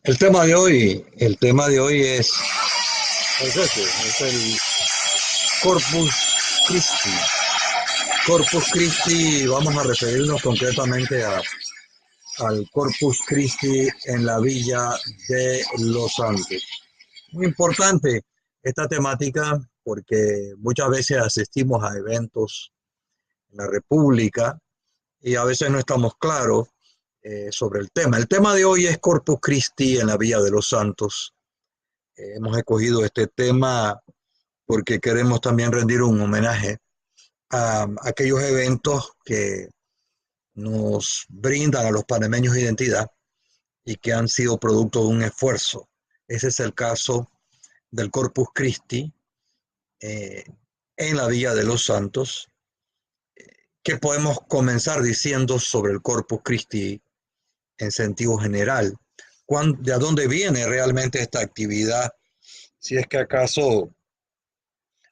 El tema de hoy es el Corpus Christi. Corpus Christi, vamos a referirnos concretamente al Corpus Christi en la Villa de los Santos. Muy importante esta temática porque muchas veces asistimos a eventos en la República y a veces no estamos claros sobre el tema. El tema de hoy es Corpus Christi en la Villa de los Santos. Hemos escogido este tema porque queremos también rendir un homenaje a aquellos eventos que nos brindan a los panameños identidad y que han sido producto de un esfuerzo. Ese es el caso del Corpus Christi eh, en la Villa de los Santos. ¿Qué podemos comenzar diciendo sobre el Corpus Christi en sentido general? ¿De dónde viene realmente esta actividad? Si es que acaso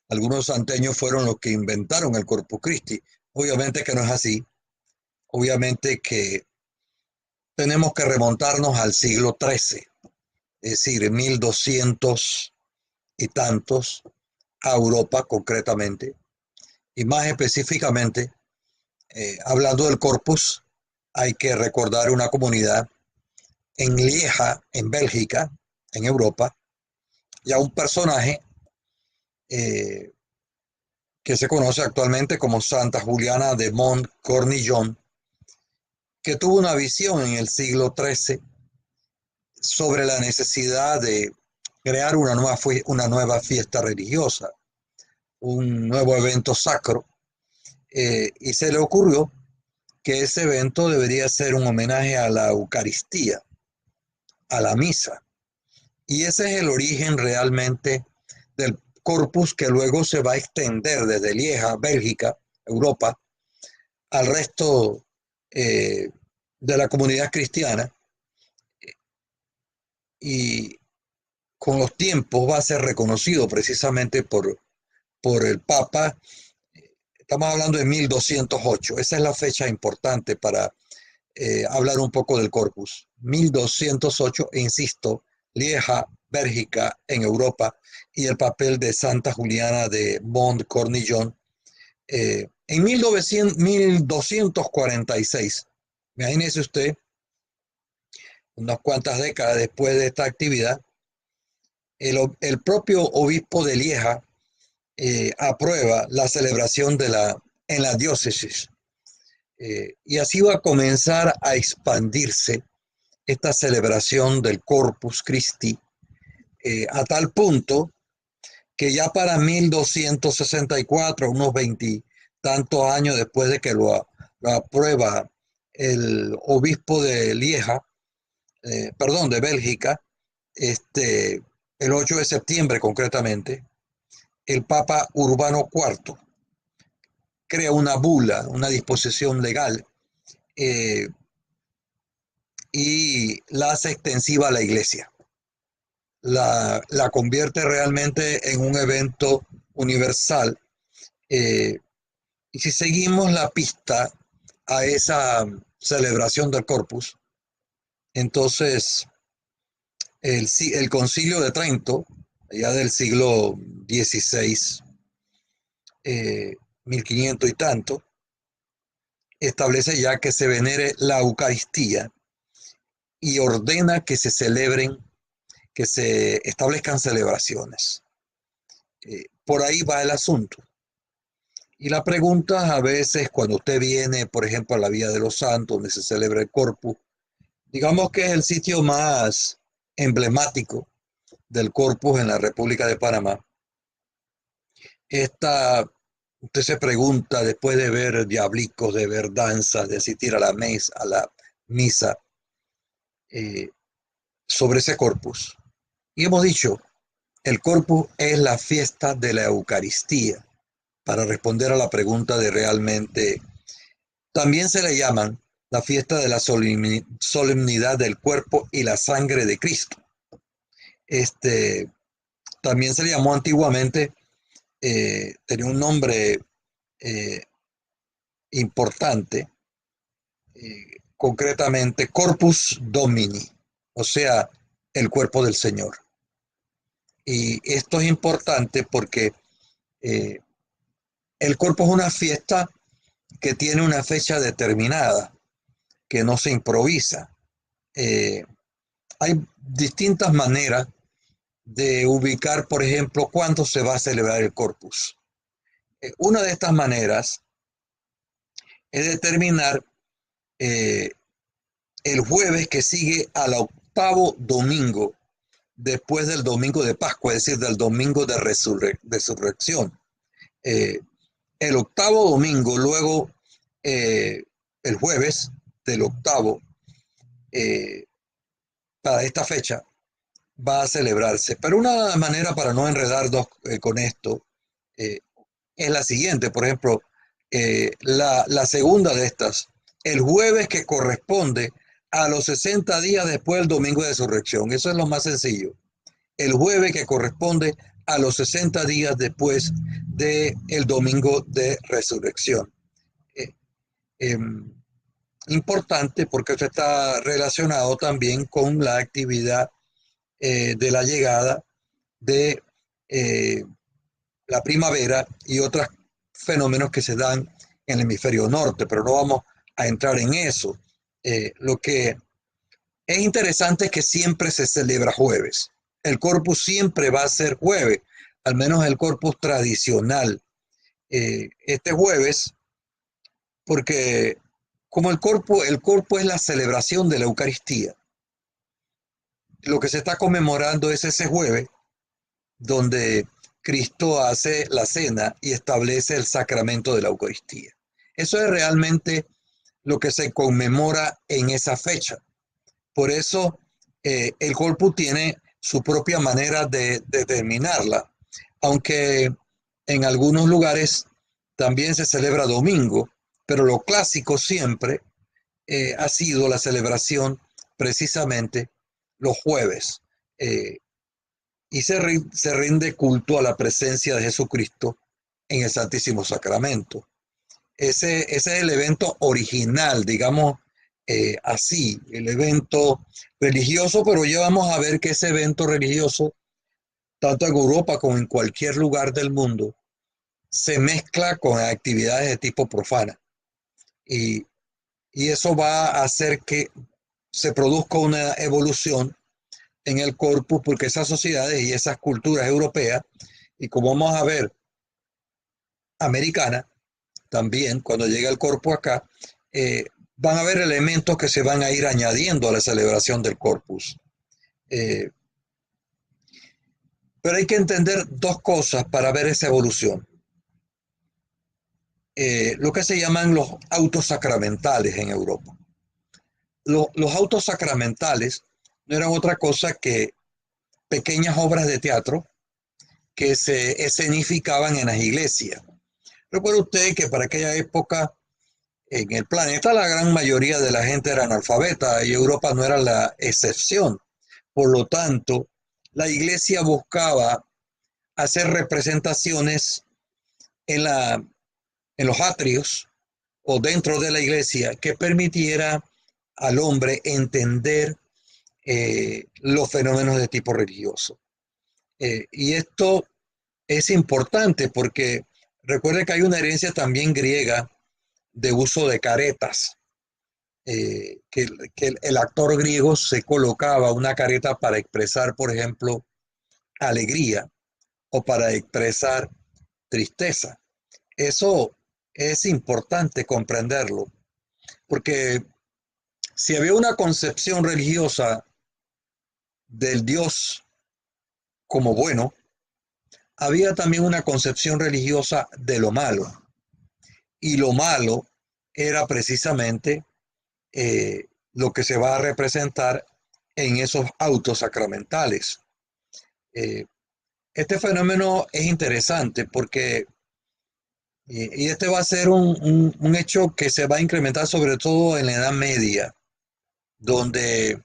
algunos santeños fueron los que inventaron el Corpus Christi. Obviamente que no es así. Obviamente que tenemos que remontarnos al siglo XIII, es decir, 1200 y tantos, a Europa concretamente, y más específicamente, hablando del Corpus, hay que recordar una comunidad en Lieja, en Bélgica, en Europa, y a un personaje eh, que se conoce actualmente como Santa Juliana de Montcornillon, que tuvo una visión en el siglo XIII sobre la necesidad de crear una nueva fiesta religiosa, un nuevo evento sacro, y se le ocurrió que ese evento debería ser un homenaje a la Eucaristía, a la misa. Y ese es el origen realmente del corpus que luego se va a extender desde Lieja, Bélgica, Europa, al resto de la comunidad cristiana, y con los tiempos va a ser reconocido precisamente por el Papa. Estamos hablando de 1208. Esa es la fecha importante para hablar un poco del Corpus. 1208, e insisto, Lieja, Bélgica, en Europa, y el papel de Santa Juliana de Montcornillon. En 1246, imagínese usted, unas cuantas décadas después de esta actividad, el propio obispo de Lieja aprueba la celebración en la diócesis. Y así va a comenzar a expandirse esta celebración del Corpus Christi, a tal punto que ya para 1264, unos 20 tantos años después de que lo aprueba el obispo de Lieja, perdón, de Bélgica, el 8 de septiembre concretamente, el Papa Urbano IV crea una bula, una disposición legal, eh, y la hace extensiva a la iglesia. La convierte realmente en un evento universal. eh, y si seguimos la pista a esa celebración del Corpus, entonces el Concilio de Trento, ya del siglo XVI, 1500 y tanto, establece ya que se venere la Eucaristía y ordena que se establezcan celebraciones. Por ahí va el asunto. Y la pregunta a veces cuando usted viene, por ejemplo, a la Vía de los Santos, donde se celebra el Corpus, digamos que es el sitio más emblemático del Corpus en la República de Panamá. Usted se pregunta, después de ver diablicos, de ver danzas, de asistir a la misa, eh, sobre ese Corpus. Y hemos dicho, el Corpus es la fiesta de la Eucaristía, para responder a la pregunta de realmente. También se le llaman la fiesta de la solemnidad del cuerpo y la sangre de Cristo. Este, También se le llamó antiguamente, tenía un nombre eh, importante, concretamente Corpus Domini, o sea, el cuerpo del Señor. Y esto es importante porque eh, el cuerpo es una fiesta que tiene una fecha determinada, que no se improvisa. Eh, Hay distintas maneras de ubicar, por ejemplo, cuándo se va a celebrar el Corpus. Una de estas maneras es determinar eh, el jueves que sigue al octavo domingo después del domingo de Pascua, es decir, del domingo de resurrección. Eh, el octavo domingo, luego el jueves del octavo, eh, para esta fecha, va a celebrarse. Pero una manera para no enredarnos con esto eh, es la siguiente. Por ejemplo, la segunda de estas, el jueves que corresponde a los 60 días después del domingo de resurrección. Eso es lo más sencillo. El jueves que corresponde a los 60 días después del domingo de resurrección. Eh, eh, Importante porque esto está relacionado también con la actividad de la llegada de eh, la primavera y otros fenómenos que se dan en el hemisferio norte, pero no vamos a entrar en eso. Lo que es interesante es que siempre se celebra jueves. El Corpus siempre va a ser jueves, al menos el Corpus tradicional. Este jueves, porque como el corpus es la celebración de la Eucaristía, lo que se está conmemorando es ese jueves donde Cristo hace la cena y establece el sacramento de la Eucaristía. Eso es realmente lo que se conmemora en esa fecha. Por eso el Corpus tiene su propia manera de determinarla, aunque en algunos lugares también se celebra domingo, pero lo clásico siempre ha sido la celebración precisamente los jueves. Eh, y se rinde culto a la presencia de Jesucristo en el Santísimo Sacramento. Ese es el evento original, digamos así, el evento religioso, pero ya vamos a ver que ese evento religioso, tanto en Europa como en cualquier lugar del mundo, se mezcla con actividades de tipo profana. Y, y eso va a hacer que se produzca una evolución en el corpus, porque esas sociedades y esas culturas europeas, y como vamos a ver, americana, también cuando llega el corpus acá, van a haber elementos que se van a ir añadiendo a la celebración del corpus. Eh, pero hay que entender dos cosas para ver esa evolución. Lo que se llaman los autos sacramentales en Europa. Los autos sacramentales no eran otra cosa que pequeñas obras de teatro que se escenificaban en las iglesias. Recuerda usted que para aquella época en el planeta la gran mayoría de la gente era analfabeta y Europa no era la excepción. Por lo tanto, la iglesia buscaba hacer representaciones en, en los atrios o dentro de la iglesia que permitiera al hombre entender los fenómenos de tipo religioso. Y esto es importante porque recuerde que hay una herencia también griega de uso de caretas, que el actor griego se colocaba una careta para expresar, por ejemplo, alegría o para expresar tristeza. Eso es importante comprenderlo, porque si había una concepción religiosa del Dios como bueno, había también una concepción religiosa de lo malo. Y lo malo era precisamente lo que se va a representar en esos autos sacramentales. Eh, este fenómeno es interesante porque, y este va a ser un hecho que se va a incrementar sobre todo en la Edad Media, donde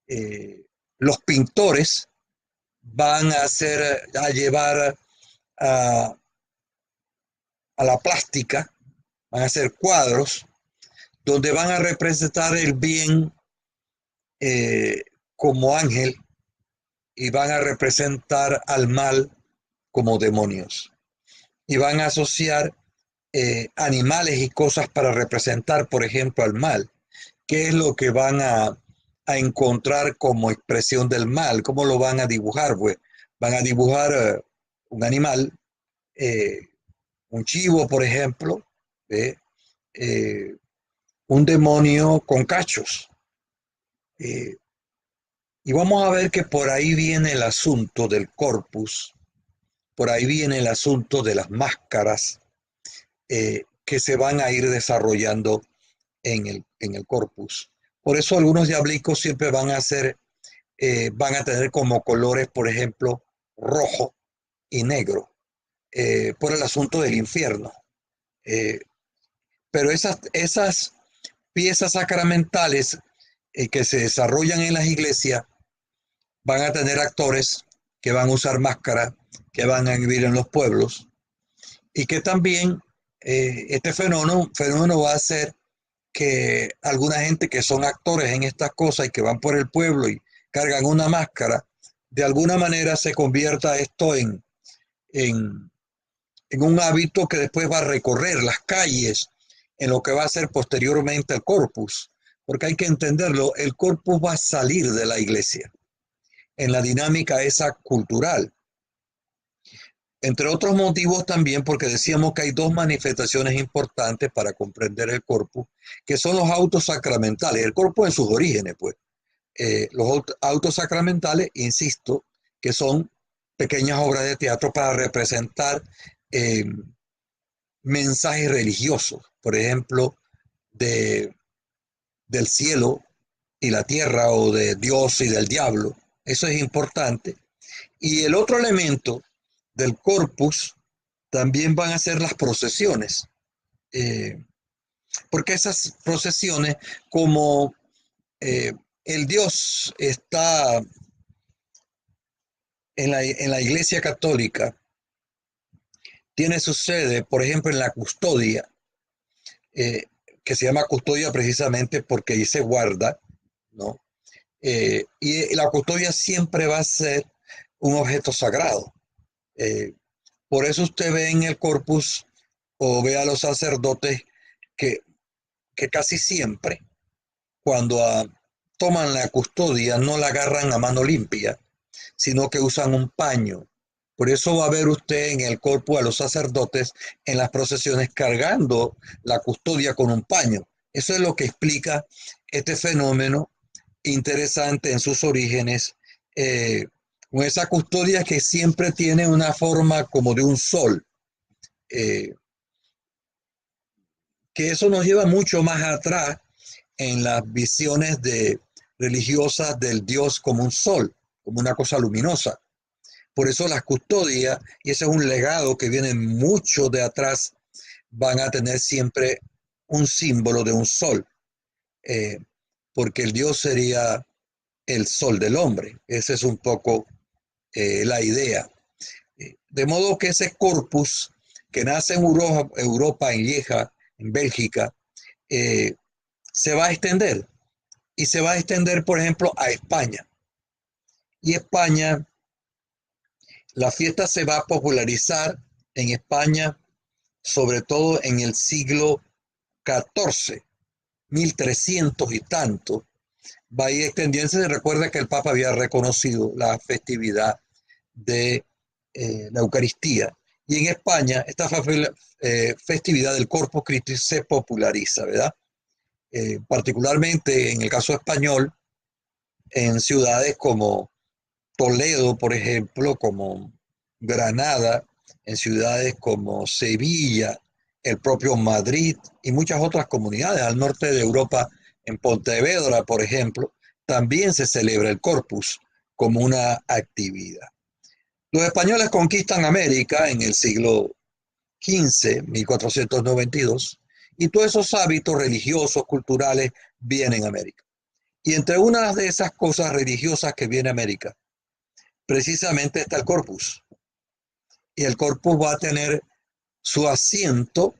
eh, los pintores van a hacer, a llevar a, a la plástica, van a hacer cuadros donde van a representar el bien como ángel y van a representar al mal como demonios. Y van a asociar animales y cosas para representar, por ejemplo, al mal. ¿Qué es lo que van a encontrar como expresión del mal? ¿Cómo lo van a dibujar? Pues van a dibujar un animal, eh, un chivo, por ejemplo, ¿eh? Eh, un demonio con cachos. Eh, y vamos a ver que por ahí viene el asunto del corpus, por ahí viene el asunto de las máscaras que se van a ir desarrollando en el corpus. Por eso algunos diablicos siempre van a tener como colores, por ejemplo, rojo y negro, por el asunto del infierno. Eh, pero esas piezas sacramentales que se desarrollan en las iglesias van a tener actores que van a usar máscara, que van a vivir en los pueblos y que también este fenómeno va a hacer que alguna gente que son actores en estas cosas y que van por el pueblo y cargan una máscara, de alguna manera se convierta esto en, en un hábito que después va a recorrer las calles en lo que va a ser posteriormente el corpus. Porque hay que entenderlo, el corpus va a salir de la iglesia en la dinámica esa cultural. Entre otros motivos también porque decíamos que hay dos manifestaciones importantes para comprender el corpus, que son los autos sacramentales, el corpus en sus orígenes, pues. Los autos sacramentales, insisto, que son pequeñas obras de teatro para representar eh, mensajes religiosos, por ejemplo, de, del cielo y la tierra o de Dios y del diablo. Eso es importante. Y el otro elemento del corpus también van a ser las procesiones, eh, porque esas procesiones, como el Dios está en la Iglesia Católica, tiene su sede, por ejemplo, en la custodia, eh, que se llama custodia precisamente porque ahí se guarda, ¿no? Y la custodia siempre va a ser un objeto sagrado. Eh, por eso usted ve en el corpus o ve a los sacerdotes que, que casi siempre, cuando toman la custodia, no la agarran a mano limpia, sino que usan un paño. Por eso va a ver usted en el corpus a los sacerdotes en las procesiones cargando la custodia con un paño. Eso es lo que explica este fenómeno interesante en sus orígenes, con esa custodia que siempre tiene una forma como de un sol, eh, que eso nos lleva mucho más atrás en las visiones religiosas del Dios como un sol, como una cosa luminosa. Por eso las custodias, y ese es un legado que viene mucho de atrás, van a tener siempre un símbolo de un sol, eh, porque el Dios sería el sol del hombre. Esa es un poco la idea. De modo que ese corpus que nace en Europa, en Lieja, en Bélgica, eh, se va a extender. Y se va a extender, por ejemplo, a España. Y España, la fiesta se va a popularizar en España, sobre todo en el siglo XIV, 1300 y tanto, va a ir extendiéndose. Recuerda que el Papa había reconocido la festividad de la Eucaristía. Y en España esta festividad del Corpus Christi se populariza, ¿verdad? Particularmente en el caso español, en ciudades como Toledo, por ejemplo, como Granada, en ciudades como Sevilla, el propio Madrid y muchas otras comunidades al norte de Europa, en Pontevedra, por ejemplo, también se celebra el Corpus como una actividad. Los españoles conquistan América en el siglo XV, 1492, y todos esos hábitos religiosos, culturales, vienen a América. Y entre una de esas cosas religiosas que viene a América, precisamente está el corpus. Y el corpus va a tener su asiento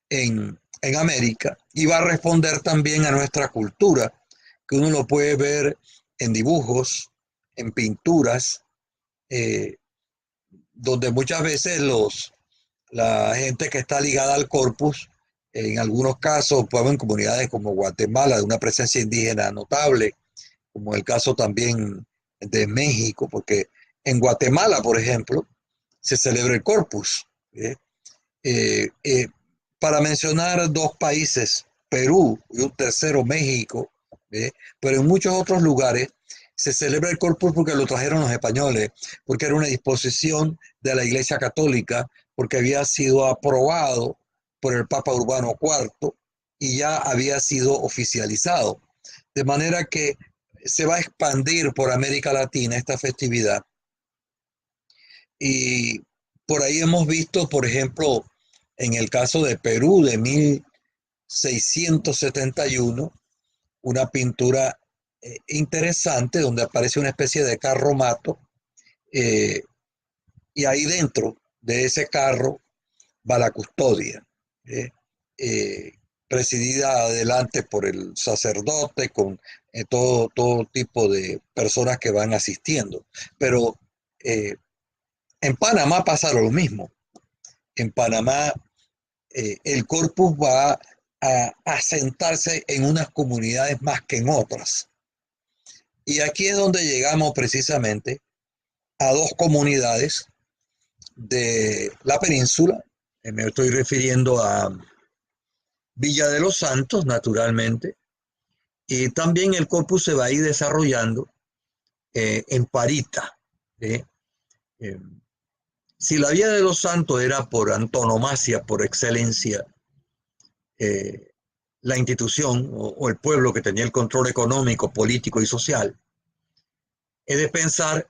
en América y va a responder también a nuestra cultura, que uno lo puede ver en dibujos, en pinturas, eh, donde muchas veces la gente que está ligada al Corpus, en algunos casos, pues en comunidades como Guatemala, de una presencia indígena notable, como el caso también de México, porque en Guatemala, por ejemplo, se celebra el Corpus. ¿Eh? Eh, eh, para mencionar dos países, Perú y un tercero, México, pero en muchos otros lugares se celebra el Corpus porque lo trajeron los españoles, porque era una disposición de la Iglesia Católica, porque había sido aprobado por el Papa Urbano IV y ya había sido oficializado. De manera que se va a expandir por América Latina esta festividad. Y por ahí hemos visto, por ejemplo, en el caso de Perú de 1671, una pintura interesante donde aparece una especie de carro mato, eh, y ahí dentro de ese carro va la custodia, eh, eh, presidida adelante por el sacerdote con todo tipo de personas que van asistiendo. Pero eh, en Panamá pasa lo mismo. En Panamá el corpus va a asentarse en unas comunidades más que en otras. Y aquí es donde llegamos precisamente a dos comunidades de la península. Me estoy refiriendo a Villa de los Santos, naturalmente, y también el corpus se va a ir desarrollando en Parita. ¿Eh? Eh, si la Villa de los Santos era por antonomasia, por excelencia, eh, la institución o el pueblo que tenía el control económico, político y social, es de pensar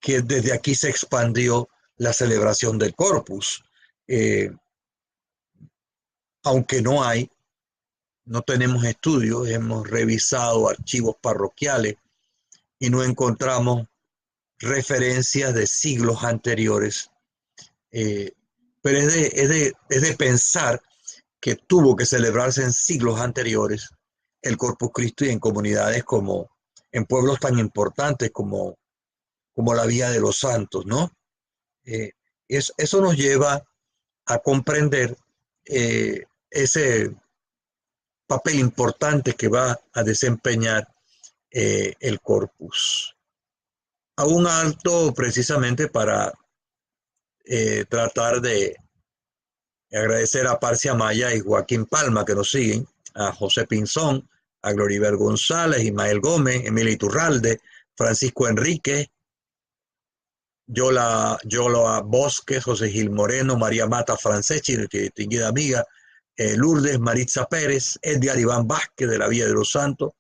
que desde aquí se expandió la celebración del Corpus. Eh, Aunque no tenemos estudios, hemos revisado archivos parroquiales y no encontramos referencias de siglos anteriores. Eh, pero es de pensar que tuvo que celebrarse en siglos anteriores el Corpus Christi en comunidades como, en pueblos tan importantes como la Vía de los Santos, ¿no? Eh, eso nos lleva a comprender ese papel importante que va a desempeñar el corpus. A un alto precisamente para tratar de agradecer a Parcia Maya y Joaquín Palma que nos siguen, a José Pinzón, a Gloribel González, Ismael Gómez, Emilia Iturralde, Francisco Enrique, Yola Bosques, José Gil Moreno, María Mata Franceschi, distinguida amiga, Lourdes Maritza Pérez, Edgar Iván Vázquez de la Villa de los Santos,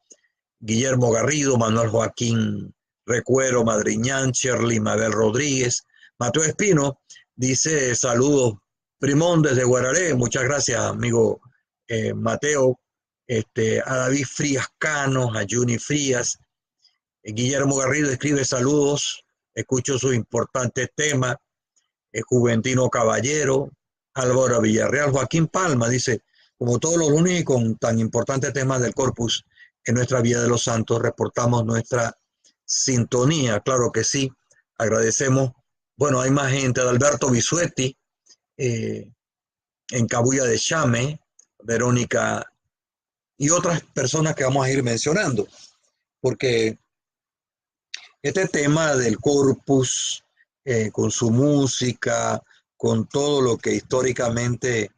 Guillermo Garrido, Manuel Joaquín Recuero, Madriñán, Shirley Mabel Rodríguez, Mateo Espino, dice saludos, Primón desde Guararé, muchas gracias amigo Mateo, a David Frías Canos, a Juni Frías, Guillermo Garrido escribe saludos, escucho su importante tema, Juventino Caballero, Álvaro Villarreal, Joaquín Palma dice, como todos los lunes y con tan importantes temas del Corpus en nuestra Vía de los Santos, reportamos nuestra sintonía, claro que sí, agradecemos, bueno, hay más gente, Adalberto Bisuetti, en Cabuya de Chame, Verónica y otras personas que vamos a ir mencionando, porque este tema del Corpus, con su música, con todo lo que históricamente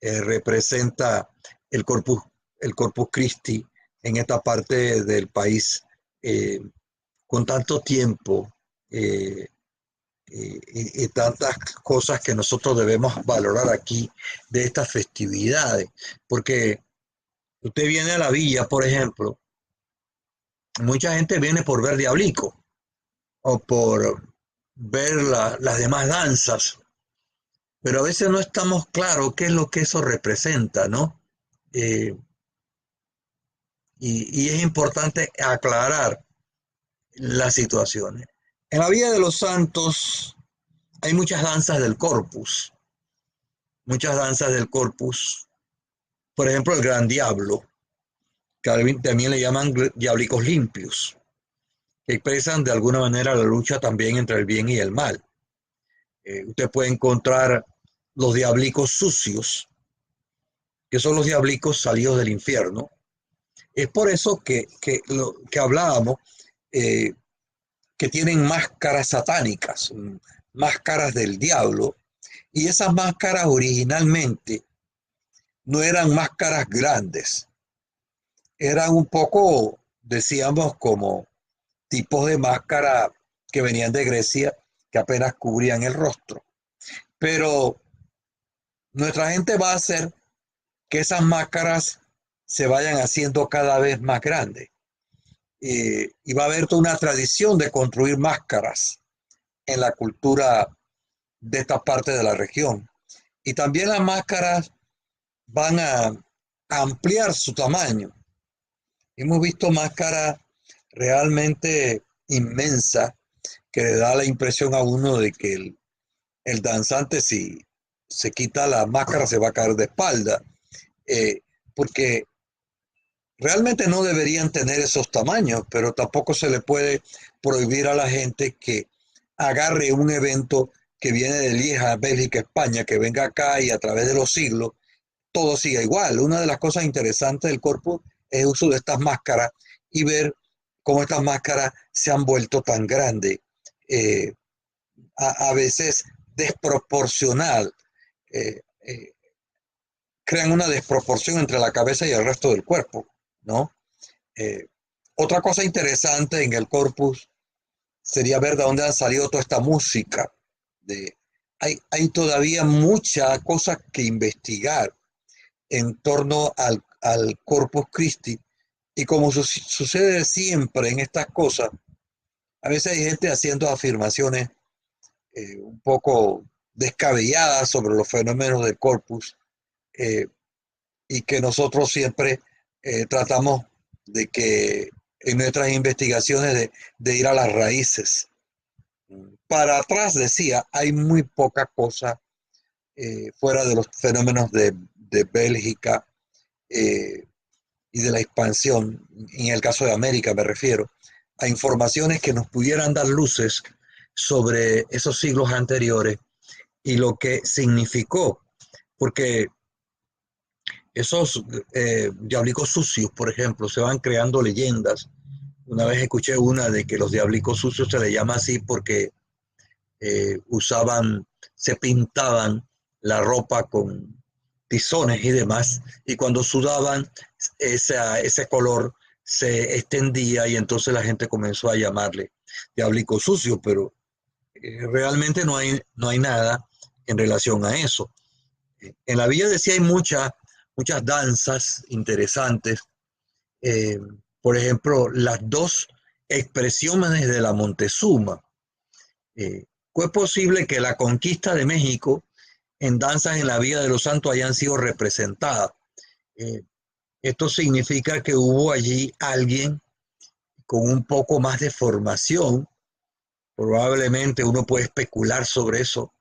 representa el Corpus, el Corpus Christi en esta parte del país, eh, con tanto tiempo y tantas cosas que nosotros debemos valorar aquí de estas festividades. Porque usted viene a la villa, por ejemplo, mucha gente viene por ver Diablico o por ver las demás danzas, pero a veces no estamos claros qué es lo que eso representa, ¿no? Eh, y es importante aclarar las situaciones. En la Vía de los Santos hay muchas danzas del corpus, muchas danzas del corpus, por ejemplo el Gran Diablo, que también le llaman diablicos limpios, que expresan de alguna manera la lucha también entre el bien y el mal. Usted puede encontrar los diablicos sucios, que son los diablicos salidos del infierno. Es por eso que hablábamos eh, que tienen máscaras satánicas, máscaras del diablo, y esas máscaras originalmente no eran máscaras grandes, eran un poco, decíamos, como tipos de máscara que venían de Grecia, que apenas cubrían el rostro. Pero nuestra gente va a hacer que esas máscaras se vayan haciendo cada vez más grandes. Y va a haber toda una tradición de construir máscaras en la cultura de esta parte de la región. Y también las máscaras van a ampliar su tamaño. Hemos visto máscaras realmente inmensas que le da la impresión a uno de que el danzante, si se quita la máscara, se va a caer de espalda, porque realmente no deberían tener esos tamaños, pero tampoco se le puede prohibir a la gente que agarre un evento que viene de Lieja, Bélgica, España, que venga acá y a través de los siglos todo siga igual. Una de las cosas interesantes del corpus es el uso de estas máscaras y ver cómo estas máscaras se han vuelto tan grandes, eh, a veces desproporcional, eh, eh, crean una desproporción entre la cabeza y el resto del cuerpo, ¿no? Eh, Otra cosa interesante en el corpus sería ver de dónde han salido toda esta música. Hay todavía mucha cosa que investigar en torno al Corpus Christi, y como sucede siempre en estas cosas, a veces hay gente haciendo afirmaciones un poco descabelladas sobre los fenómenos del corpus, eh, y que nosotros siempre tratamos de que en nuestras investigaciones de ir a las raíces. Para atrás, decía, hay muy poca cosa fuera de los fenómenos de Bélgica eh, y de la expansión, en el caso de América me refiero, a informaciones que nos pudieran dar luces sobre esos siglos anteriores y lo que significó, porque esos diablicos sucios, por ejemplo, se van creando leyendas. Una vez escuché una de que los diablicos sucios se le llama así porque usaban, se pintaban la ropa con tizones y demás, y cuando sudaban, ese color se extendía y entonces la gente comenzó a llamarle diablico sucio, pero realmente no hay nada en relación a eso. En la villa de sí hay muchas danzas interesantes. Eh, por ejemplo, las dos expresiones de la Montezuma. Fue posible que la conquista de México en danzas en la Villa de los Santos hayan sido representadas. Eh, Esto significa que hubo allí alguien con un poco más de formación, probablemente uno puede especular sobre eso,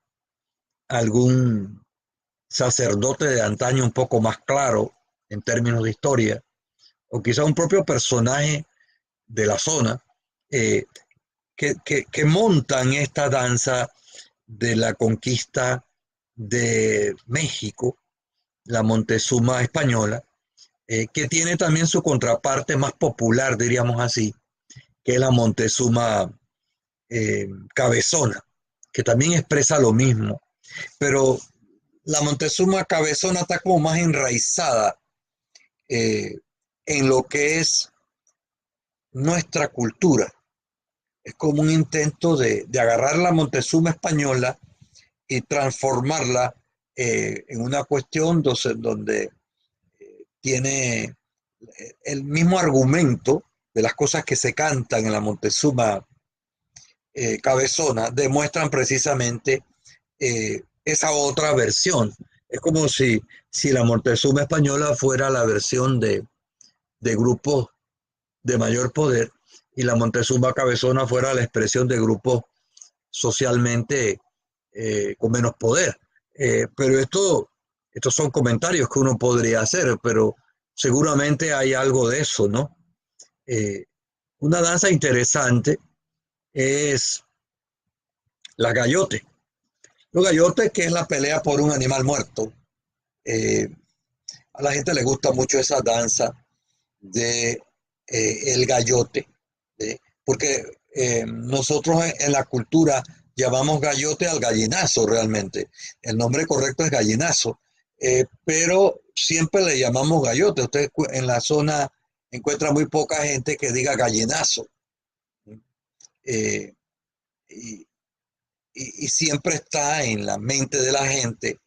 algún sacerdote de antaño un poco más claro en términos de historia, o quizá un propio personaje de la zona, eh, que montan esta danza de la conquista de México, la Montezuma española, que tiene también su contraparte más popular, diríamos así, que es la Montezuma cabezona, que también expresa lo mismo, pero la Montezuma cabezona está como más enraizada eh, en lo que es nuestra cultura. Es como un intento de agarrar la Montezuma española y transformarla en una cuestión donde tiene el mismo argumento de las cosas que se cantan en la Montezuma cabezona, demuestran precisamente esa otra versión. Es como si la Montezuma española fuera la versión de grupos de mayor poder y la Montezuma cabezona fuera la expresión de grupos socialmente con menos poder. Pero estos son comentarios que uno podría hacer, pero seguramente hay algo de eso, ¿no? Eh, Una danza interesante es la gayote. Los gayotes, que es la pelea por un animal muerto. Eh, a la gente le gusta mucho esa danza de el gayote, ¿sí? Porque nosotros en la cultura llamamos gayote al gallinazo realmente. El nombre correcto es gallinazo, pero siempre le llamamos gayote. Usted en la zona encuentra muy poca gente que diga gallinazo. Eh, y, y siempre está en la mente de la gente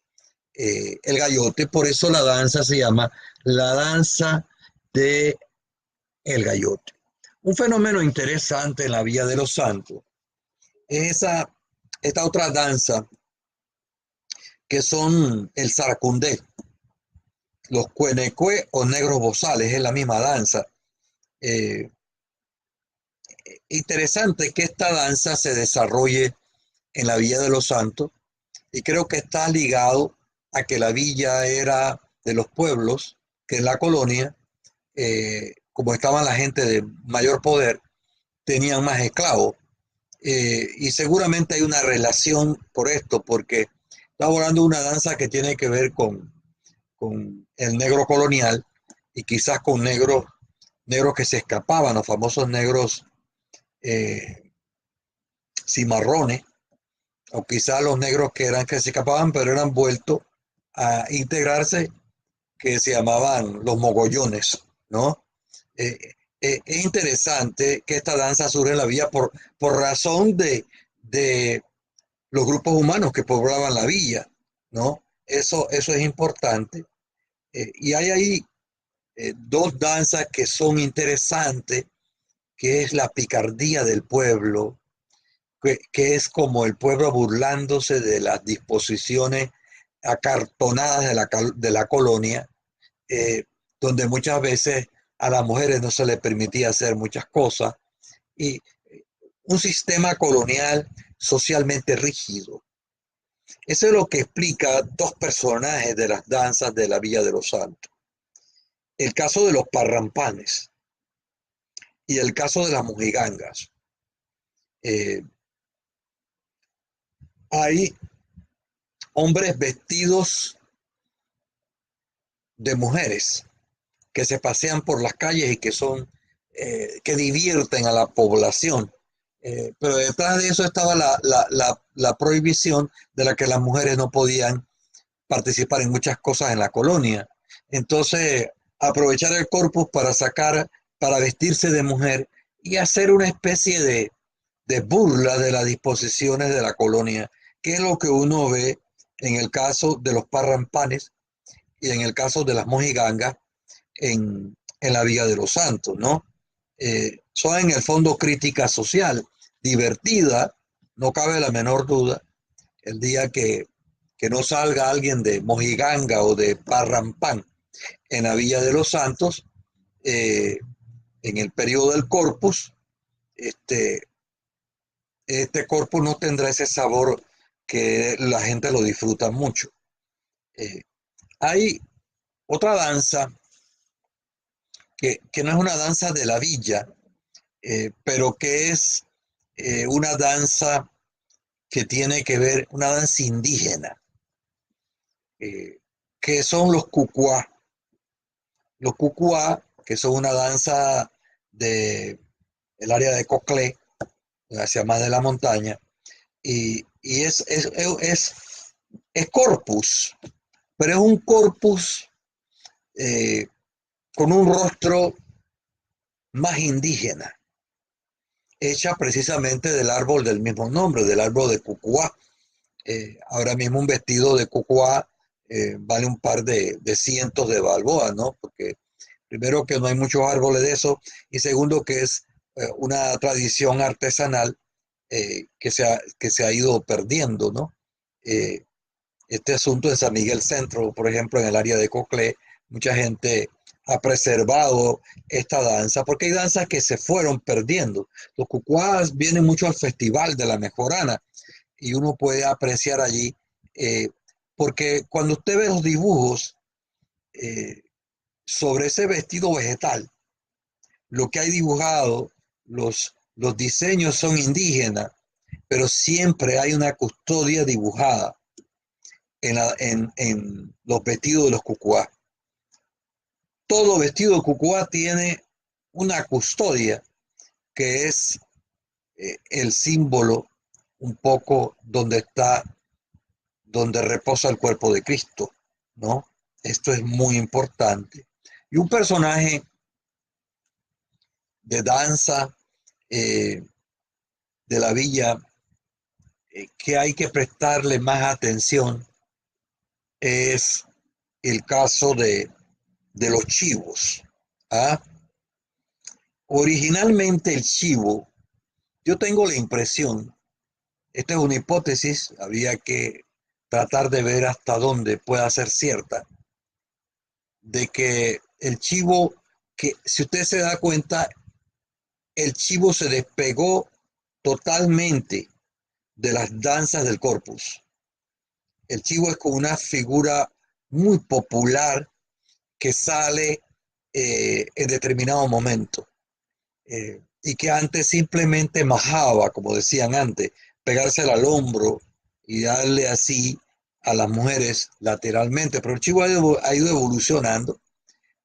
el gayote, por eso la danza se llama la danza de el gayote. Un fenómeno interesante en la Villa de los Santos es esta otra danza que son el zaracundé, los cuenecue o negros bozales, es la misma danza. Eh, Interesante que esta danza se desarrolle en la Villa de los Santos y creo que está ligado a que la villa era de los pueblos, que es la colonia, como estaban la gente de mayor poder, tenían más esclavos. Y seguramente hay una relación por esto, porque estamos hablando de una danza que tiene que ver con el negro colonial y quizás con negros que se escapaban, los famosos negros eh, cimarrones, o quizás los negros que eran que se escapaban, pero eran vueltos a integrarse, que se llamaban los mogollones, ¿no? Eh, es interesante que esta danza surge en la villa por razón de los grupos humanos que poblaban la villa, ¿no? Eso es importante. Y hay ahí dos danzas que son interesantes, que es la picardía del pueblo, que es como el pueblo burlándose de las disposiciones acartonadas de la colonia, eh, donde muchas veces a las mujeres no se les permitía hacer muchas cosas, y un sistema colonial socialmente rígido. Eso es lo que explica dos personajes de las danzas de la Villa de los Santos. El caso de los parrampanes y el caso de las mojigangas. Eh, Hay hombres vestidos de mujeres que se pasean por las calles y que divierten a la población. Pero detrás de eso estaba la prohibición de la que las mujeres no podían participar en muchas cosas en la colonia. Entonces, aprovechar el corpus para vestirse de mujer y hacer una especie de burla de las disposiciones de la colonia, que es lo que uno ve en el caso de los parrampanes y en el caso de las mojigangas en la Villa de los Santos, ¿no? Son en el fondo crítica social, divertida, no cabe la menor duda, el día que no salga alguien de Mojiganga o de Parrampán en la Villa de los Santos, eh, en el periodo del Corpus, este, este Corpus no tendrá ese sabor que la gente lo disfruta mucho. Eh, Hay otra danza que no es una danza de la villa, pero que es una danza que tiene que ver, una danza indígena, eh, que son los cucuá. Los cucuá, que son una danza del área de Coclé, hacia más de la montaña, y es corpus, pero es un corpus eh, con un rostro más indígena, hecha precisamente del árbol del mismo nombre, del árbol de cucuá. Ahora mismo un vestido de cucuá vale un par de cientos de balboas, ¿no? Porque primero que no hay muchos árboles de eso y segundo que es una tradición artesanal que se ha ido perdiendo, ¿no? Eh, este asunto en San Miguel Centro, por ejemplo, en el área de Coclé, mucha gente ha preservado esta danza, porque hay danzas que se fueron perdiendo. Los cucuás vienen mucho al Festival de la Mejorana y uno puede apreciar allí, eh, porque cuando usted ve los dibujos sobre ese vestido vegetal, lo que hay dibujado, los diseños son indígenas, pero siempre hay una custodia dibujada en los vestidos de los cucuá. Todo vestido de cucuá tiene una custodia que es el símbolo un poco donde reposa el cuerpo de Cristo, ¿no? Esto es muy importante. Y un personaje de danza de la villa que hay que prestarle más atención es el caso de los chivos. ¿Ah? Originalmente el chivo, yo tengo la impresión, esta es una hipótesis, había que tratar de ver hasta dónde pueda ser cierta, de que el chivo, que si usted se da cuenta, el chivo se despegó totalmente de las danzas del corpus. El chivo es como una figura muy popular que sale en determinado momento y que antes simplemente majaba, como decían antes, pegársela al hombro y darle así a las mujeres lateralmente, pero el chivo ha ido evolucionando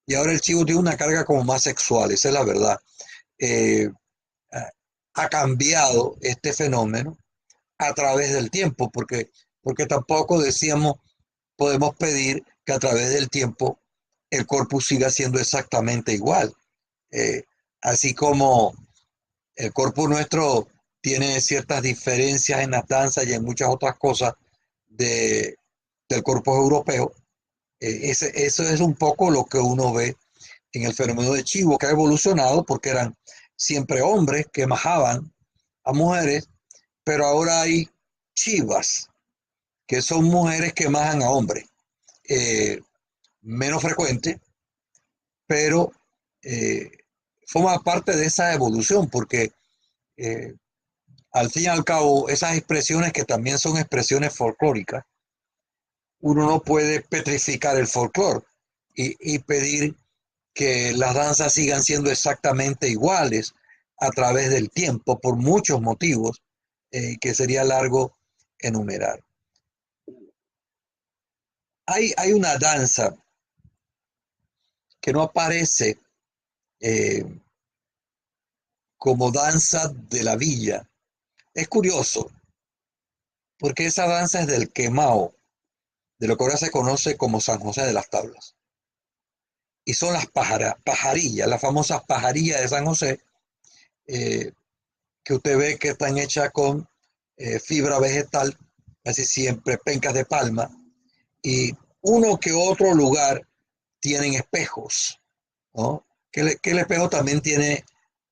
y ahora el chivo tiene una carga como más sexual, esa es la verdad. Eh, ha cambiado este fenómeno a través del tiempo, porque tampoco decíamos, podemos pedir que a través del tiempo el corpus siga siendo exactamente igual. Eh, Así como el corpus nuestro tiene ciertas diferencias en las danzas y en muchas otras cosas de, del corpus europeo, eso es un poco lo que uno ve en el fenómeno de chivo, que ha evolucionado porque eran siempre hombres que majaban a mujeres, pero ahora hay chivas, que son mujeres que majan a hombres. Eh, Menos frecuente, pero eh, forma parte de esa evolución, porque eh, al fin y al cabo, esas expresiones que también son expresiones folclóricas, uno no puede petrificar el folclore y pedir que las danzas sigan siendo exactamente iguales a través del tiempo por muchos motivos que sería largo enumerar. Hay una danza que no aparece eh, como danza de la villa. Es curioso, porque esa danza es del quemao, de lo que ahora se conoce como San José de las Tablas. Y son las pajarillas, las famosas pajarillas de San José, eh, que usted ve que están hechas con fibra vegetal, casi siempre pencas de palma, y uno que otro lugar tienen espejos, ¿no? Que el espejo también tiene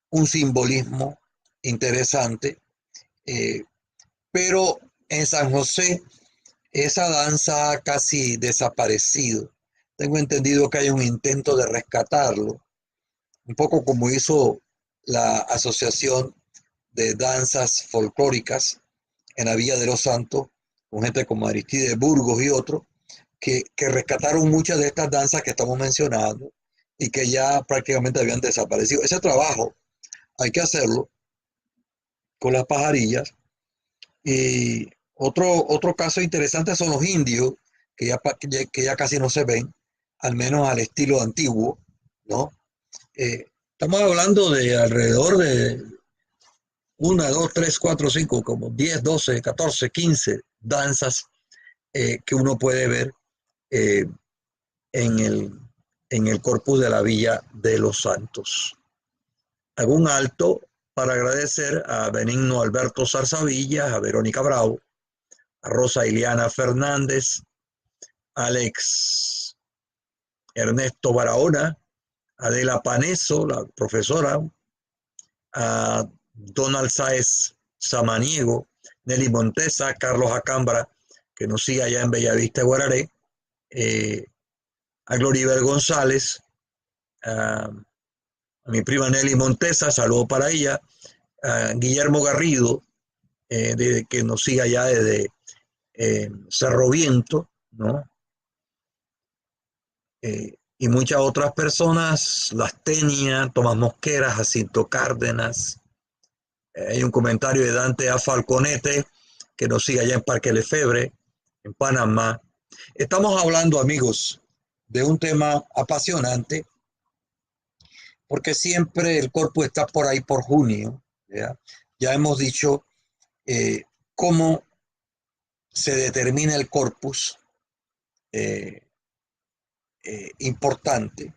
un simbolismo interesante, eh, pero en San José esa danza ha casi desaparecido. Tengo entendido que hay un intento de rescatarlo, un poco como hizo la Asociación de Danzas Folclóricas en la Villa de los Santos, con gente como Aristide Burgos y otros, que rescataron muchas de estas danzas que estamos mencionando y que ya prácticamente habían desaparecido. Ese trabajo hay que hacerlo con las pajarillas. Y otro caso interesante son los indios, que ya casi no se ven, al menos al estilo antiguo, ¿no? Estamos hablando de alrededor de una, dos, tres, cuatro, cinco, como 10, 12, 14, 15 danzas que uno puede ver eh, en, el, en el corpus de la Villa de los Santos. Hago un alto para agradecer a Benigno Alberto Zarzavilla, a Verónica Bravo, a Rosa Iliana Fernández, Alex Ernesto Barahona, Adela Paneso, la profesora, a Donald Sáez Samaniego, Nelly Montesa, Carlos Acambra, que nos sigue allá en Bellavista, Guararé, a Gloribel González, a mi prima Nelly Montesa, saludo para ella, a Guillermo Garrido, que nos sigue allá desde Cerro Viento, ¿no? Y muchas otras personas, Las Tenia, Tomás Mosquera, Jacinto Cárdenas, Hay un comentario de Dante A. Falconete, que nos sigue allá en Parque Lefebvre, en Panamá. Estamos hablando, amigos, de un tema apasionante, porque siempre el Corpus está por ahí por junio. Ya hemos dicho cómo se determina el Corpus eh, importante,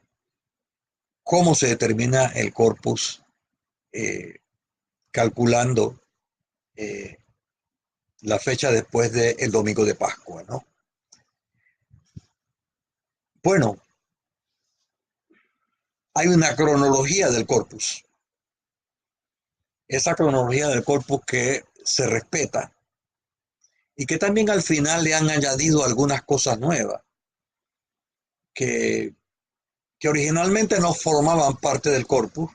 cómo se determina el Corpus eh, calculando la fecha después del domingo de Pascua, ¿no? Bueno, hay una cronología del Corpus. Esa cronología del Corpus que se respeta y que también al final le han añadido algunas cosas nuevas que, que originalmente no formaban parte del Corpus,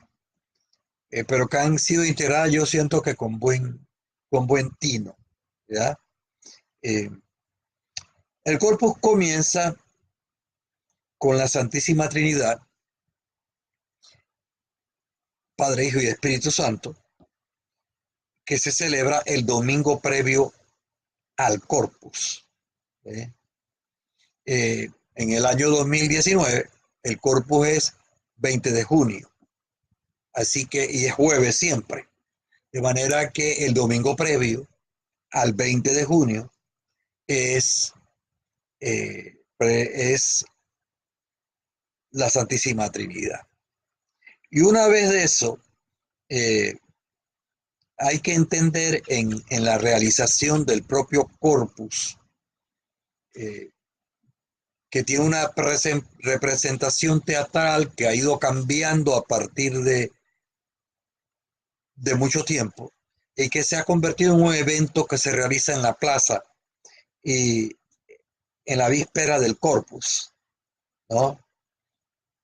pero que han sido integradas, yo siento que con buen tino, ¿ya? Eh, el Corpus comienza con la Santísima Trinidad, Padre, Hijo y Espíritu Santo, que se celebra el domingo previo al Corpus. ¿Eh? En el año 2019, el Corpus es 20 de junio, así que, y es jueves siempre, de manera que el domingo previo al 20 de junio es, es la Santísima Trinidad. Y una vez de eso, eh, hay que entender en la realización del propio Corpus, eh, que tiene una representación teatral que ha ido cambiando a partir de mucho tiempo y que se ha convertido en un evento que se realiza en la plaza y en la víspera del Corpus, ¿no?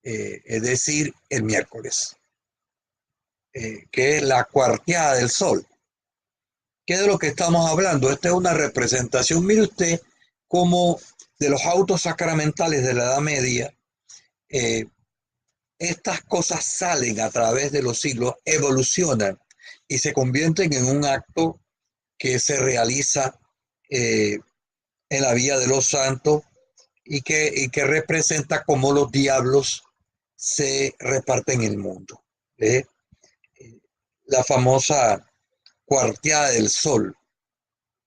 Es decir, el miércoles, que es la cuarteada del sol. ¿Qué es de lo que estamos hablando? Esta es una representación, mire usted, como de los autos sacramentales de la Edad Media, eh, estas cosas salen a través de los siglos, evolucionan y se convierten en un acto que se realiza en la vida de los santos y que representa cómo los diablos se reparten el mundo. ¿Eh? La famosa cuarteada del sol,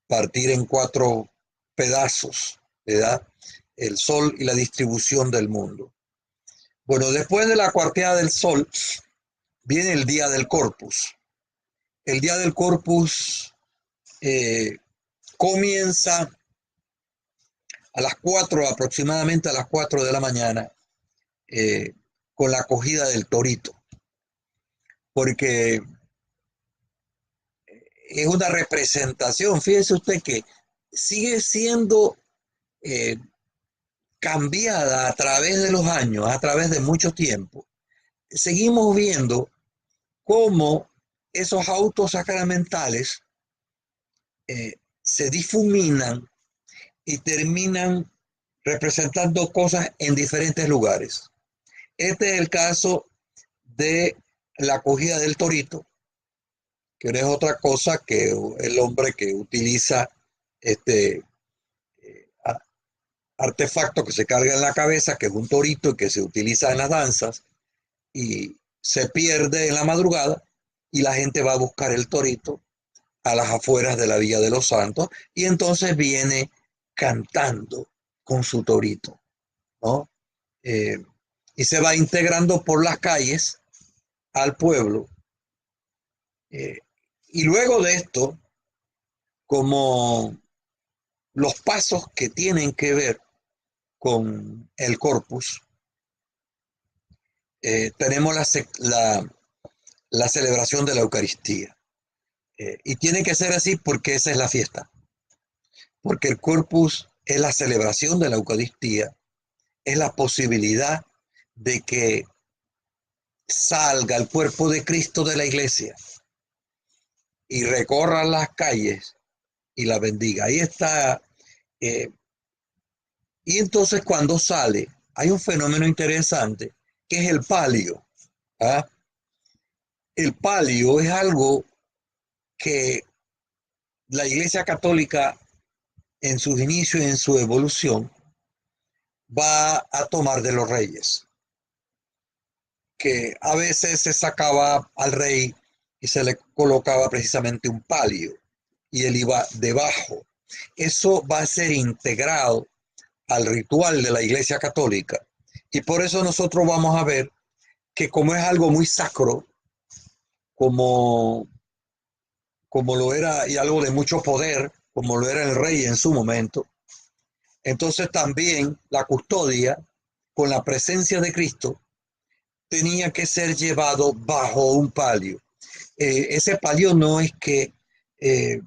partir en 4 pedazos, ¿verdad? El sol y la distribución del mundo. Bueno, después de la cuarteada del sol viene el día del Corpus. El día del Corpus comienza a las 4, aproximadamente a las 4 de la mañana, con la acogida del torito, porque es una representación, fíjese usted que sigue siendo eh, cambiada a través de los años, a través de mucho tiempo. Seguimos viendo cómo esos autos sacramentales se difuminan y terminan representando cosas en diferentes lugares. Este es el caso de la acogida del torito, que no es otra cosa que el hombre que utiliza este artefacto que se carga en la cabeza, que es un torito y que se utiliza en las danzas, y se pierde en la madrugada y la gente va a buscar el torito a las afueras de la Villa de los Santos y entonces viene cantando con su torito, ¿no? Y se va integrando por las calles al pueblo. Eh, y luego de esto, como los pasos que tienen que ver con el Corpus, tenemos la celebración de la Eucaristía. Y tiene que ser así porque esa es la fiesta. Porque el Corpus es la celebración de la Eucaristía, es la posibilidad de que salga el cuerpo de Cristo de la iglesia y recorra las calles y la bendiga. Ahí está. Y entonces cuando sale, hay un fenómeno interesante que es el palio. ¿Ah? El palio es algo que la Iglesia Católica en sus inicios y en su evolución va a tomar de los reyes, que a veces se sacaba al rey y se le colocaba precisamente un palio y él iba debajo. Eso va a ser integrado al ritual de la Iglesia Católica y por eso nosotros vamos a ver que como es algo muy sacro, como, como lo era y algo de mucho poder, como lo era el rey en su momento, entonces también la custodia con la presencia de Cristo tenía que ser llevado bajo un palio. Ese palio no es que de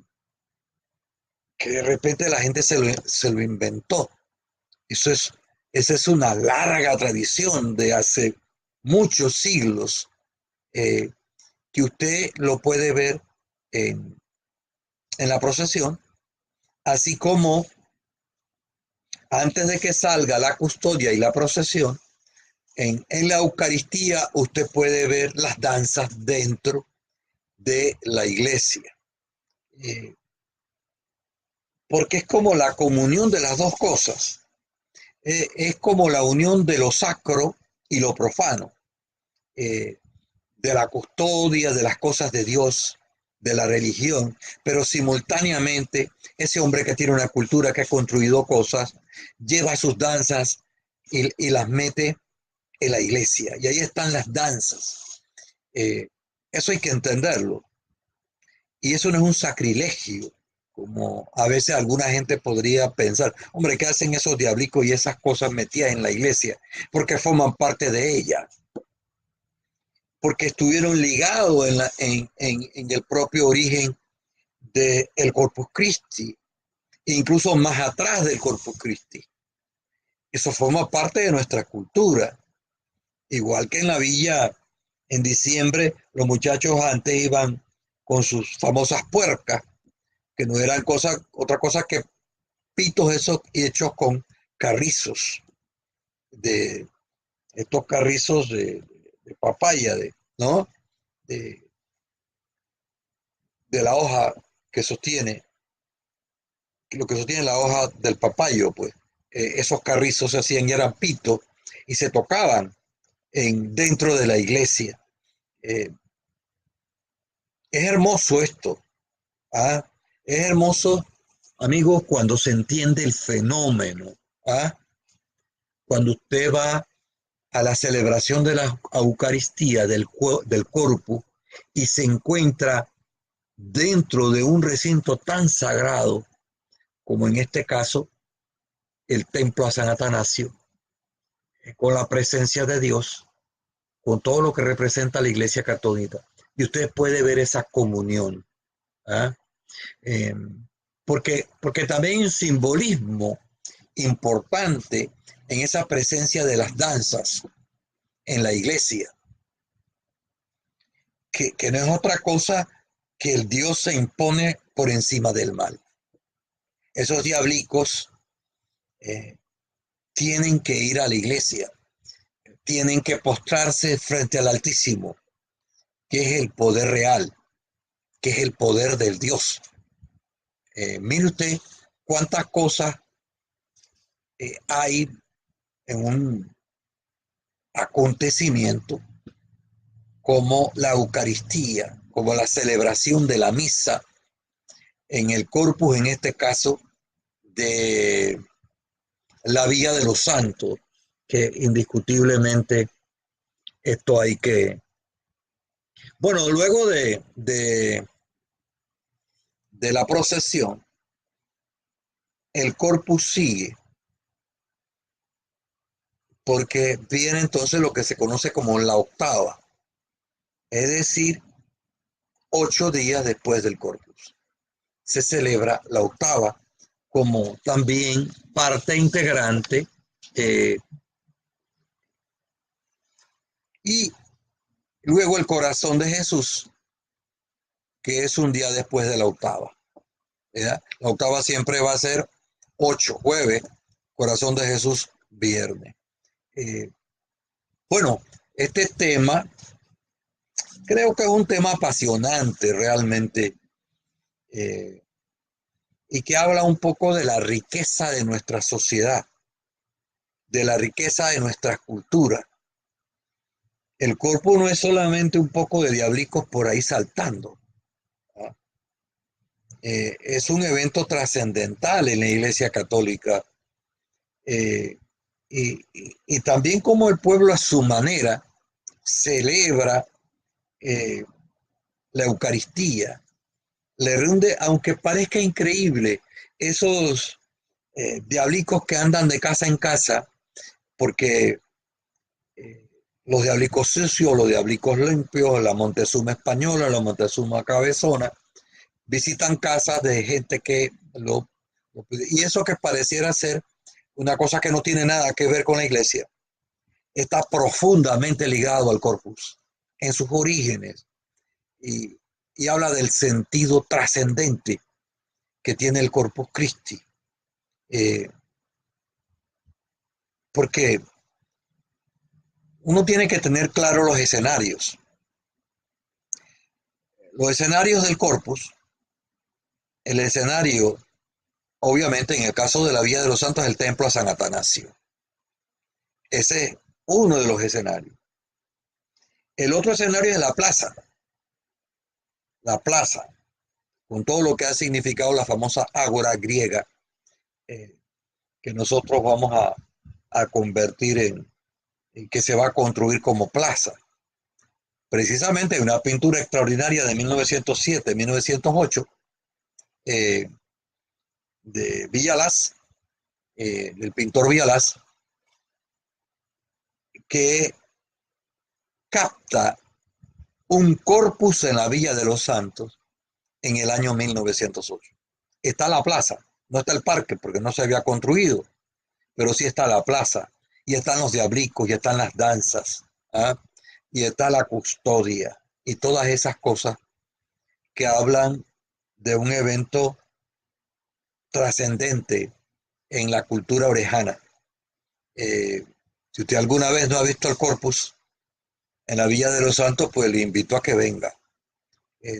repente la gente se lo inventó. Eso es, esa es una larga tradición de hace muchos siglos, eh, que usted lo puede ver en, en la procesión, así como antes de que salga la custodia y la procesión, en la Eucaristía usted puede ver las danzas dentro de la iglesia, eh, porque es como la comunión de las dos cosas, es como la unión de lo sacro y lo profano, eh, de la custodia, de las cosas de Dios, de la religión, pero simultáneamente ese hombre que tiene una cultura, que ha construido cosas, lleva sus danzas y las mete en la iglesia, y ahí están las danzas. Eh, Eso hay que entenderlo. Y eso no es un sacrilegio, como a veces alguna gente podría pensar, hombre, ¿qué hacen esos diablicos y esas cosas metidas en la iglesia? Porque forman parte de ella, porque estuvieron ligados en el propio origen del Corpus Christi, incluso más atrás del Corpus Christi. Eso forma parte de nuestra cultura. Igual que en la villa, en diciembre, los muchachos antes iban con sus famosas puercas, que no eran otra cosa que pitos esos hechos con carrizos, de estos carrizos de papaya, ¿no? De, de la hoja que sostiene, lo que sostiene la hoja del papayo, pues. Esos carrizos se hacían y eran pitos y se tocaban dentro de la iglesia. Eh, es hermoso esto, ¿ah? Es hermoso, amigos, cuando se entiende el fenómeno, ¿ah? Cuando usted va a la celebración de la Eucaristía del Corpus y se encuentra dentro de un recinto tan sagrado como en este caso el templo a San Atanasio, con la presencia de Dios, con todo lo que representa la Iglesia Católica. Y usted puede ver esa comunión. ¿Ah? Eh, porque también hay un simbolismo importante en esa presencia de las danzas en la iglesia, que no es otra cosa que el Dios se impone por encima del mal. Esos diablicos eh, tienen que ir a la iglesia, tienen que postrarse frente al Altísimo, que es el poder real, que es el poder del Dios. Mire usted cuántas cosas hay en un acontecimiento como la Eucaristía, como la celebración de la misa en el corpus, en este caso, de la Vía de los Santos, que indiscutiblemente esto hay que... Bueno, luego de la procesión, el corpus sigue, porque viene entonces lo que se conoce como la octava, es decir, 8 días después del corpus. Se celebra la octava como también parte integrante, eh, y luego el corazón de Jesús, que es un día después de la octava. ¿Verdad? La octava siempre va a ser 8, jueves, corazón de Jesús, viernes. Eh, bueno, este tema creo que es un tema apasionante realmente, eh, y que habla un poco de la riqueza de nuestra sociedad, de la riqueza de nuestra cultura. El corpus no es solamente un poco de diablicos por ahí saltando. ¿No? Es un evento trascendental en la Iglesia Católica. eh, y también como el pueblo a su manera celebra eh, la Eucaristía, le rinde, aunque parezca increíble, esos diablicos que andan de casa en casa, porque eh, los diablicos sucios, los diablicos limpios, la Montezuma española, la Montezuma cabezona, visitan casas de gente que y eso que pareciera ser una cosa que no tiene nada que ver con la iglesia, está profundamente ligado al corpus, en sus orígenes, y, y habla del sentido trascendente que tiene el Corpus Christi. Eh, porque uno tiene que tener claro los escenarios. Los escenarios del Corpus, el escenario, obviamente en el caso de la Villa de los Santos, el templo a San Atanasio. Ese es uno de los escenarios. El otro escenario es la plaza, con todo lo que ha significado la famosa ágora griega, eh, que nosotros vamos a convertir en que se va a construir como plaza. Precisamente una pintura extraordinaria de 1907-1908 eh, de Villalaz, del pintor Villalaz, que capta un corpus en la Villa de los Santos en el año 1908. Está la plaza, no está el parque porque no se había construido, pero sí está la plaza, y están los diablicos, y están las danzas, ¿ah? Y está la custodia, y todas esas cosas que hablan de un evento trascendente en la cultura orejana. Eh, si usted alguna vez no ha visto el Corpus en la Villa de los Santos, pues le invito a que venga.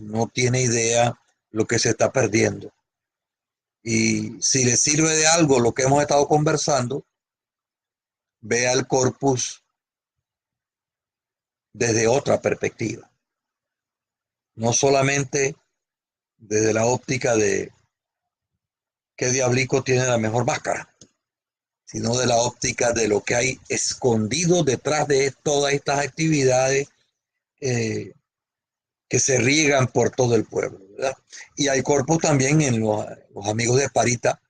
No tiene idea lo que se está perdiendo. Y si le sirve de algo lo que hemos estado conversando, vea el Corpus desde otra perspectiva. No solamente desde la óptica de qué diablico tiene la mejor máscara, sino de la óptica de lo que hay escondido detrás de todas estas actividades eh, que se riegan por todo el pueblo, ¿verdad? Y hay corpus también en los amigos de Parita,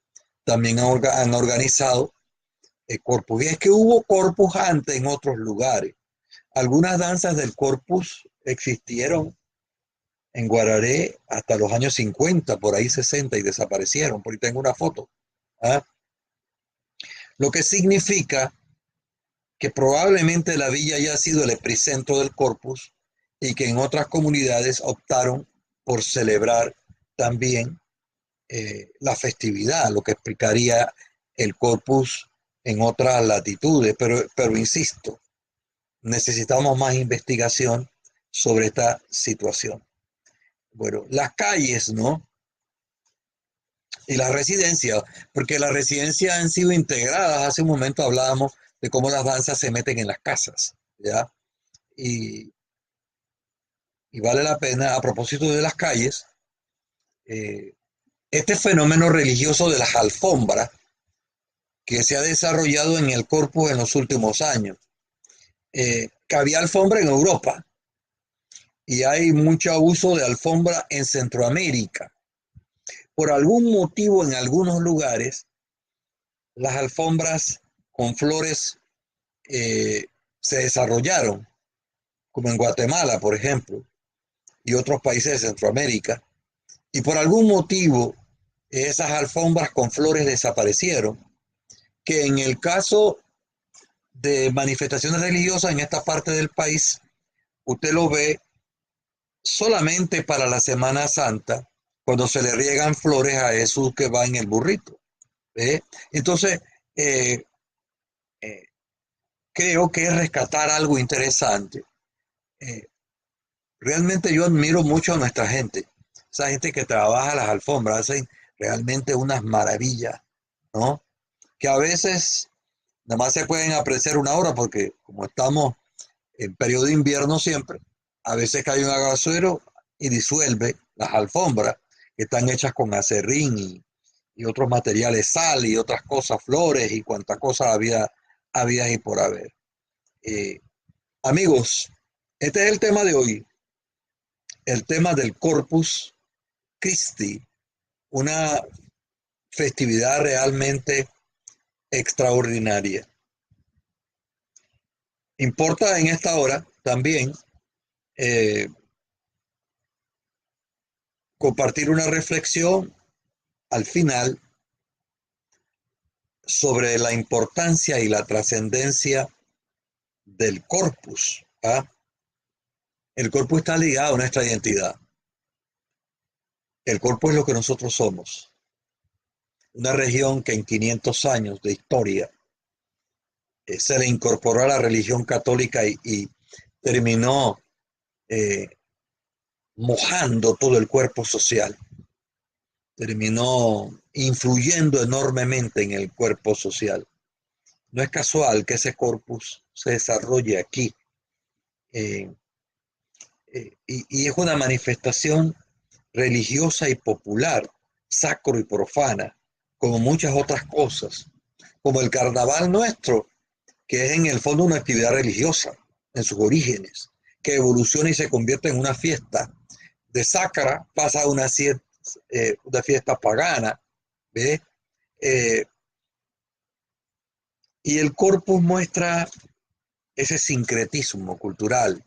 también han organizado corpus. Y es que hubo corpus antes en otros lugares. Algunas danzas del corpus existieron en Guararé hasta los años 50, por ahí 60, y desaparecieron. Por ahí tengo una foto. ¿Ah? Lo que significa que probablemente la villa haya sido el epicentro del corpus y que en otras comunidades optaron por celebrar también la festividad, lo que explicaría el corpus en otras latitudes. Pero insisto, necesitamos más investigación sobre esta situación. Bueno, las calles, ¿no? Y las residencias, porque las residencias han sido integradas. Hace un momento hablábamos de cómo las danzas se meten en las casas, ¿ya? Y, y vale la pena, a propósito de las calles, eh, este fenómeno religioso de las alfombras que se ha desarrollado en el corpus en los últimos años. Que había alfombra en Europa y hay mucho uso de alfombra en Centroamérica. Por algún motivo, en algunos lugares, las alfombras con flores se desarrollaron, como en Guatemala, por ejemplo, y otros países de Centroamérica, y por algún motivo esas alfombras con flores desaparecieron, que en el caso de manifestaciones religiosas en esta parte del país, usted lo ve solamente para la Semana Santa, cuando se le riegan flores a Jesús que va en el burrito. ¿Eh? Entonces, eh, eh, creo que es rescatar algo interesante. Eh, Realmente yo admiro mucho a nuestra gente. esa gente que trabaja las alfombras, hacen realmente unas maravillas, ¿no? Que a veces nada más se pueden apreciar una hora porque como estamos en periodo de invierno siempre, a veces cae un aguacero y disuelve las alfombras que están hechas con acerrín y otros materiales, sal y otras cosas, flores y cuanta cosa había y por haber. Eh, Amigos, este es el tema de hoy, el tema del Corpus Christi, una festividad realmente extraordinaria. Importa en esta hora también eh, compartir una reflexión al final sobre la importancia y la trascendencia del corpus. ¿Ah? El corpus está ligado a nuestra identidad. El corpus es lo que nosotros somos. Una región que en 500 años de historia se le incorporó a la religión católica y terminó eh, mojando todo el cuerpo social. Terminó influyendo enormemente en el cuerpo social. No es casual que ese corpus se desarrolle aquí. Eh, y es una manifestación religiosa y popular, sacro y profana, como muchas otras cosas, como el carnaval nuestro, que es en el fondo una actividad religiosa en sus orígenes, que evoluciona y se convierte en una fiesta de sacra, pasa a una fiesta pagana, ¿ves? Eh, y el corpus muestra ese sincretismo cultural.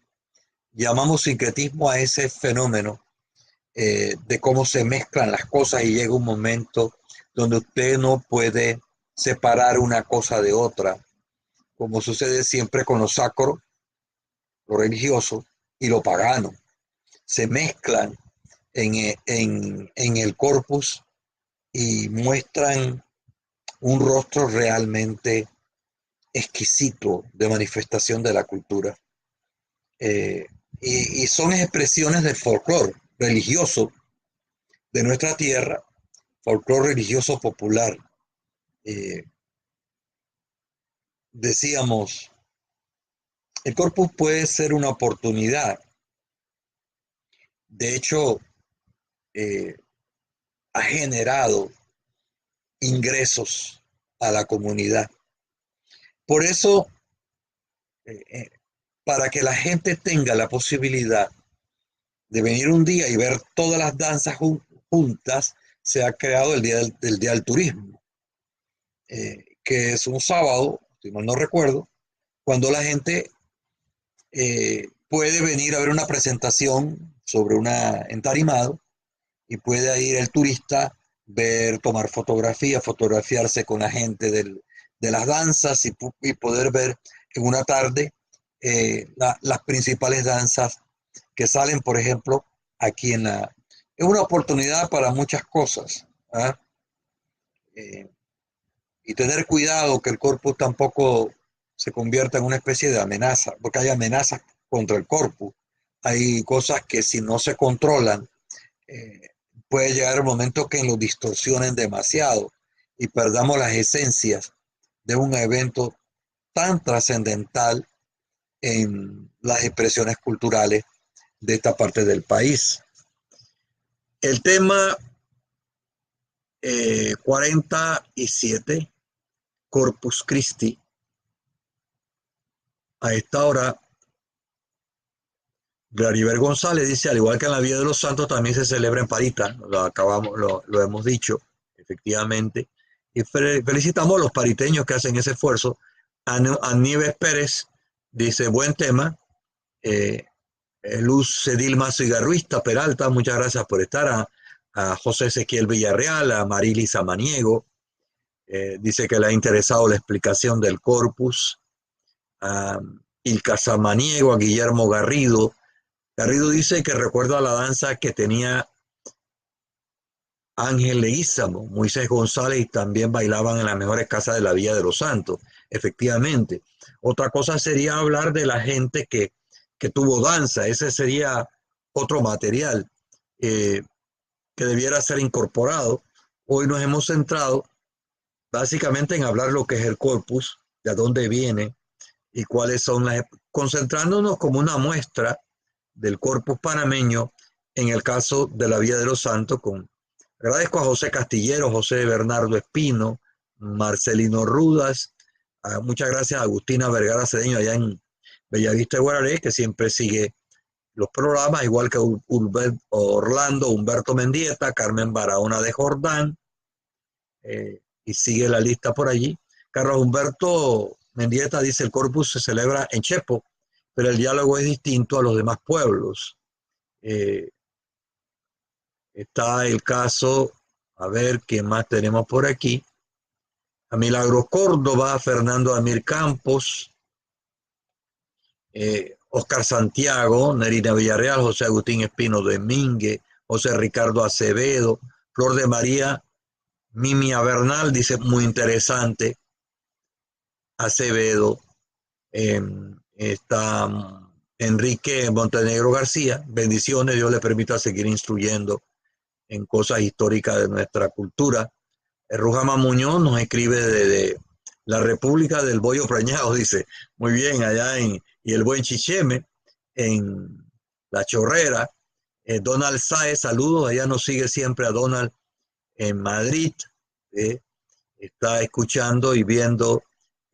Llamamos sincretismo a ese fenómeno de cómo se mezclan las cosas y llega un momento donde usted no puede separar una cosa de otra, como sucede siempre con lo sacro, lo religioso y lo pagano. Se mezclan en el corpus y muestran un rostro realmente exquisito de manifestación de la cultura. Eh, y son expresiones del folclore religioso de nuestra tierra, folclore religioso popular. Eh, Decíamos, el corpus puede ser una oportunidad. De hecho, eh, ha generado ingresos a la comunidad. Por eso, eh, eh, para que la gente tenga la posibilidad de venir un día y ver todas las danzas juntas, se ha creado el Día del Turismo, que es un sábado, si mal no recuerdo, cuando la gente puede venir a ver una presentación sobre una entarimado y puede ir el turista, ver, tomar fotografías, fotografiarse con la gente de las danzas y poder ver en una tarde las principales danzas que salen, por ejemplo, aquí en la... Es una oportunidad para muchas cosas. ¿Ah? Eh, y tener cuidado que el corpus tampoco se convierta en una especie de amenaza, porque hay amenazas contra el corpus. Hay cosas que si no se controlan, eh, puede llegar el momento que lo distorsionen demasiado y perdamos las esencias de un evento tan trascendental en las expresiones culturales de esta parte del país. El tema 47, Corpus Christi. A esta hora, Glariver González dice, al igual que en la Vía de los Santos, también se celebra en Parita. Lo hemos dicho, efectivamente. Y felicitamos a los pariteños que hacen ese esfuerzo. Aníbal Pérez dice, buen tema. Eh, Luz Cedilma Cigarruista Peralta, muchas gracias por estar. A José Ezequiel Villarreal, a Marily Samaniego. Dice que le ha interesado la explicación del corpus. A Ilka Samaniego, a Guillermo Garrido. Garrido dice que recuerda la danza que tenía Ángel Leguízamo, Moisés González y también bailaban en las mejores casas de la Villa de los Santos. Efectivamente. Otra cosa sería hablar de la gente que tuvo danza. Ese sería otro material. que debiera ser incorporado. Hoy nos hemos centrado básicamente en hablar lo que es el corpus, de dónde viene y cuáles son concentrándonos como una muestra del corpus panameño en el caso de la vida de los santos. Agradezco a José Castillero, José Bernardo Espino, Marcelino Rudas, muchas gracias a Agustina Vergara Cedeño allá en Bellavista de Guararé, que siempre sigue los programas, igual que Orlando, Humberto Mendieta, Carmen Barahona de Jordán, y sigue la lista por allí. Carlos Humberto Mendieta dice: el Corpus se celebra en Chepo, pero el diálogo es distinto a los demás pueblos. Está el caso, a ver qué más tenemos por aquí, a Milagro Córdoba, Fernando Amir Campos, Oscar Santiago, Nerina Villarreal, José Agustín Espino Domínguez, José Ricardo Acevedo, Flor de María Mimia Bernal dice: muy interesante. Acevedo, está Enrique Montenegro García, bendiciones, Dios le permita seguir instruyendo en cosas históricas de nuestra cultura. Rujama Muñoz nos escribe de la República del Bollo Preñado, dice: muy bien, allá y el buen Chicheme, en La Chorrera. Donald Saez, saludos, allá nos sigue siempre a Donald en Madrid, está escuchando y viendo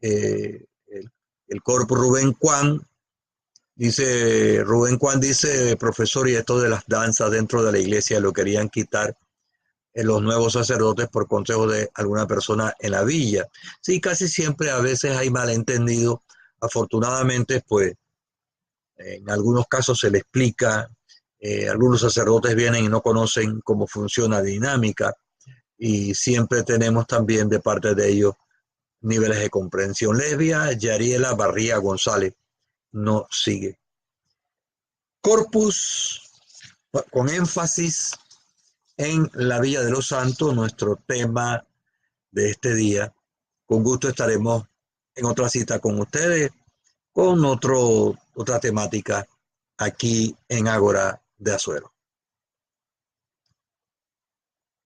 el corpus. Rubén Juan dice: profesor, y esto de las danzas dentro de la iglesia lo querían quitar los nuevos sacerdotes por consejo de alguna persona en la villa. Sí, casi siempre a veces hay malentendido. Afortunadamente, pues, en algunos casos se le explica. Algunos sacerdotes vienen y no conocen cómo funciona la dinámica, y siempre tenemos también de parte de ellos niveles de comprensión. Lesbia Yariela Barría González no sigue. Corpus, con énfasis en la Villa de los Santos, nuestro tema de este día. Con gusto estaremos en otra cita con ustedes, con otra temática aquí en Ágora de Azuero.